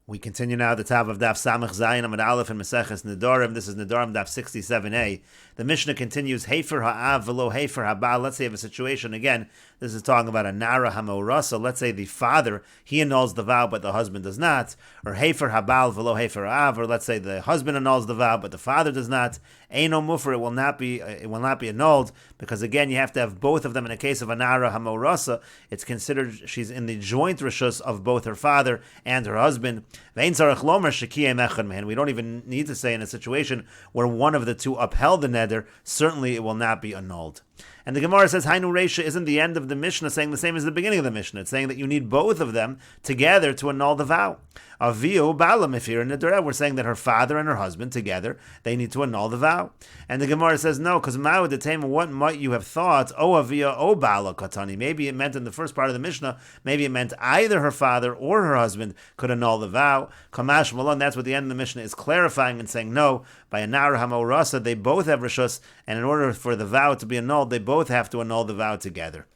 We continue now the top of Daf Samach Zayin Amud Aleph and Meseches Nedarim. This is Nedarim Daf 67a. The Mishnah continues, Hefer ha'av velo hefer ha'bal. Let's say you have a situation, again, this is talking about a Nara ha'morasa. Let's say the father, he annuls the vow, but the husband does not. Or Hefer ha'bal velo hefer ha'av. Or let's say the husband annuls the vow, but the father does not. Eino mufer, it will not be annulled, because again, you have to have both of them. In a case of a Nara ha'morasa, it's considered she's in the joint rishus of both her father and her husband. We don't even need to say in a situation where one of the two upheld the neder, certainly it will not be annulled. And the Gemara says, Hainu Reisha isn't the end of the Mishnah saying the same as the beginning of the Mishnah. It's saying that you need both of them together to annul the vow. Aviu Bala Mefir and Nedarim, we're saying that her father and her husband together, they need to annul the vow. And the Gemara says, no, because Ma'u Detema, what might you have thought? O Avia, O Bala Katani. Maybe it meant in the first part of the Mishnah, maybe it meant either her father or her husband could annul the vow. Kamash Malon, that's what the end of the Mishnah is clarifying and saying, no, by a Nara HaMorasa, they both have Rishus, and in order for the vow to be annulled, they both have to annul the vow together.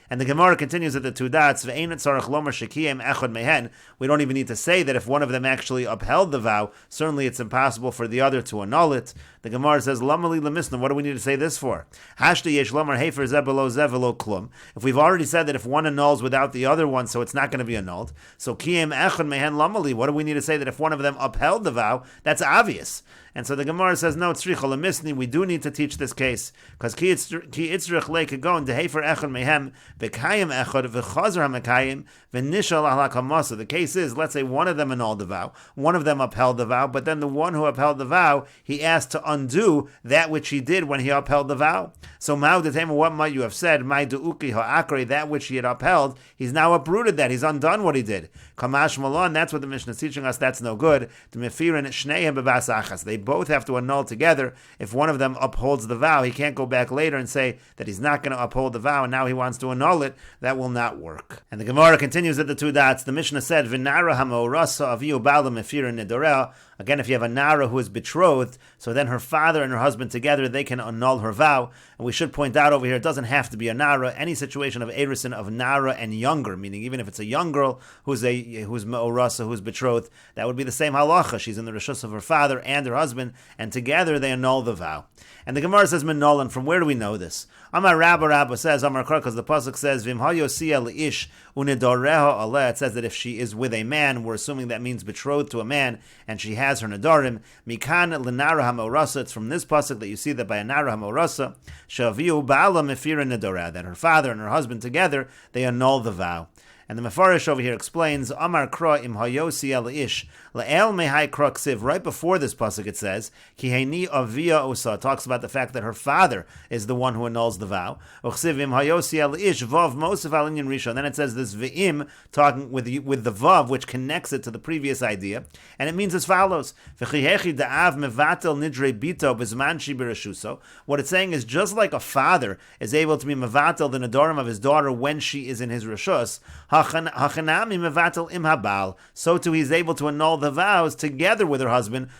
And the Gemara continues at the two dots, we don't even need to say that if one of them actually upheld the vow, certainly it's impossible for the other to annul it. The Gemara says, Lamali Lamisna, what do we need to say this for? If we've already said that if one annuls without the other one, so it's not going to be annulled. So Kiyem Echad Mehen Lamali, what do we need to say that if one of them upheld the vow? That's obvious. And so the Gemara says, no, we do need to teach this case, because ki itzrich leikagon dehefer echad mehem v'kayim echad v'chazer hamekayim v'nishal ala kamasa. The case is, let's say one of them annulled the vow, one of them upheld the vow, but then the one who upheld the vow, he asked to undo that which he did when he upheld the vow. So ma'u detema, what might you have said? Mai du'uki ha'akri, that which he had upheld, he's now uprooted that, he's undone what he did. Kamash malon, that's what the Mishnah is teaching us, that's no good. The mefirin shneihem bebas achas, they both have to annul together. If one of them upholds the vow, he can't go back later and say that he's not going to uphold the vow and now he wants to annul it. That will not work. And the Gemara continues at the two dots. The Mishnah said, V'nara ha'morasa aviu bala mefir nedorea. Again, if you have a Nara who is betrothed, so then her father and her husband together, they can annul her vow. And we should point out over here, it doesn't have to be a Nara. Any situation of Erisin of Nara and younger, meaning even if it's a young girl who's Ma'orasa, who's betrothed, that would be the same halacha. She's in the rishus of her father and her husband, and together they annul the vow. And the Gemara says, Menolan, from where do we know this? Amar Rabba says, Amar Kar, because the pasuk says, Vim ha'yosiyah li'ish unedoreha aleh. It says that if she is with a man, we're assuming that means betrothed to a man, and she has her nedarim. Mikan l'nara ha'morasa. It's from this pasuk that you see that by a nara ha'morasa, shaviu ba'ala mefira nedoreh, that her father and her husband together, they annul the vow. And the Mefarish over here explains, Amar Kra im hayosi el ish, la'el mehai kra ksiv. Right before this pasuk it says, Ki heini avia osa. It talks about the fact that her father is the one who annuls the vow. Uchsiv im hayosi el ish, vav mosef al inyan rishon. Then it says this v'im, talking with the vav, which connects it to the previous idea. And it means as follows, V'chihechi da'av mevatel nidre bito bizman shi b'reshuso. What it's saying is, just like a father is able to be mevatel the nedarim of his daughter when she is in his reshus, so too he's able to annul the vows together with her husband,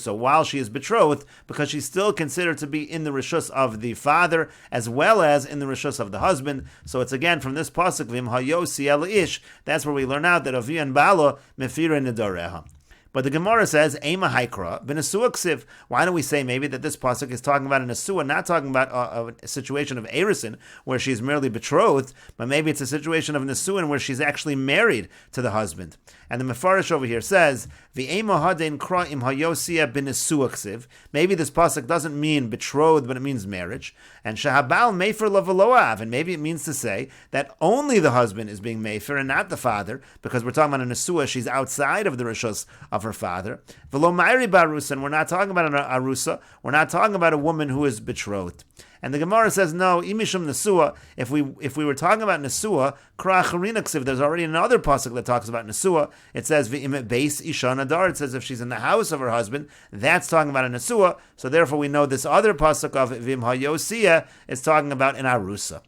while she is betrothed, because she's still considered to be in the rishus of the father as well as in the rishus of the husband. So it's again from this pasuk, Vim hayosi el ish, that's where we learn out that Avi and Bala mefira nedareha. But the Gemara says, Ema Haikra, B'Nesua Ksiv. Why don't we say maybe that this pasuk is talking about a Nesua, not talking about a situation of Erisin, where she's merely betrothed, but maybe it's a situation of Nesuin where she's actually married to the husband. And the Mefarish over here says, V'Ema Hadein Kra Im Hayosia B'Nesua Ksiv. Maybe this pasuk doesn't mean betrothed, but it means marriage. And Shahabal Mefer Lavaloav. And maybe it means to say that only the husband is being Mefer and not the father, because we're talking about a Nesua, she's outside of the rishus of her father. V'lo Ma'iri Barusa, and we're not talking about an Arusa, we're not talking about a woman who is betrothed. And the Gemara says, no, imishum nesua. If we were talking about nesua, kra charina ksiv. There's already another pasuk that talks about nesua. It says v'im beis isha nadar. It says if she's in the house of her husband, that's talking about a nesua. So therefore, we know this other pasuk of v'im hayosia is talking about an arusa.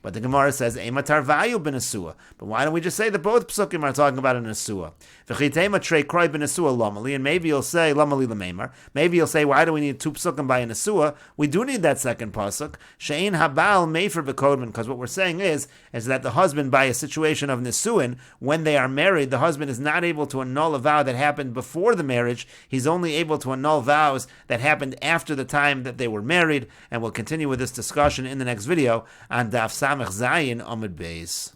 But the Gemara says, Ematar vayu ben Nesua. But why don't we just say that both psukim are talking about a Nesua? V'chitema trei kroi ben Nesua lomali, and maybe you'll say, lomali l'meimar, maybe you'll say, why do we need two psukim by a Nesua? We do need that second pasuk. She'ein habal mefer b'kodman, because what we're saying is that the husband, by a situation of Nesuin, when they are married, the husband is not able to annul a vow that happened before the marriage. He's only able to annul vows that happened after the time that they were married. And we'll continue with this discussion in the next video on Daf Samech Zayin Amud Beis.